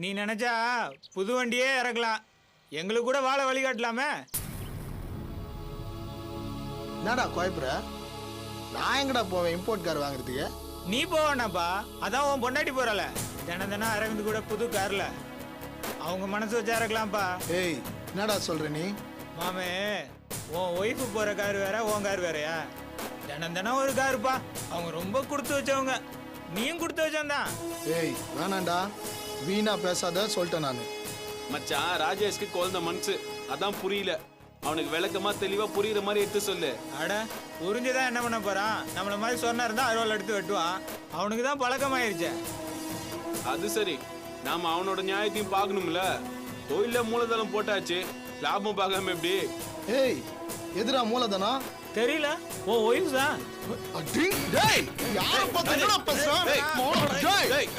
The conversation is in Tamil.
நீ நினைச்சா புது வண்டியே இறக்கலாம், எங்களுக்கு கூட வாழ வழிகாட்டலாமே. என்னடா குழப்புற? நான் எங்கடா போவேன் இம்போர்ட் கார் வாங்குறதுக்கு? நீ போவேண்ணாப்பா, அதான் உன் பொண்டாட்டி போறல, தினம் தினம் இறங்குது கூட புது கார்ல. அவங்க மனசு வச்சா இறக்கலாம்ப்பா. ஏய் என்னடா சொல்ற நீ? மாமே, உன் ஒய்ஃபு போற கார் வேற, உன் கார் வேறயா? தினம் தினம் ஒரு காருப்பா. அவங்க ரொம்ப கொடுத்து வச்சவங்க, நீயும் கொடுத்து வச்சவன்தான். ஏய் வேணாண்டா, வீணா பேசாத சொல்லிட்டேன் நான். மச்சான், ராஜேஷ்க்கு குழந்தை மனசு, அதான் புரியல. அவனுக்கு விளக்கமா தெளிவா புரியுற மாதிரி எடுத்து சொல்லு. அட புரிஞ்சுதான் என்ன பண்ண போறான்? நம்மள மாதிரி சொன்னா இருந்தா அறுவாள் எடுத்து வெட்டுவான். அவனுக்கு தான் பழக்கமாயிருச்சே. அது சரி, நாம அவனோட நியாயத்தையும் பார்க்கணும்ல. தொழில மூலதனம் போட்டாச்சு, லாபம் பார்க்காம எப்படி? ஏய் எதுடா மூலதனம்? தெரியல, உன் ஒய்ஃப் தான். அடி டேய் யார பத்தி என்ன பேசுற? டேய், டேய்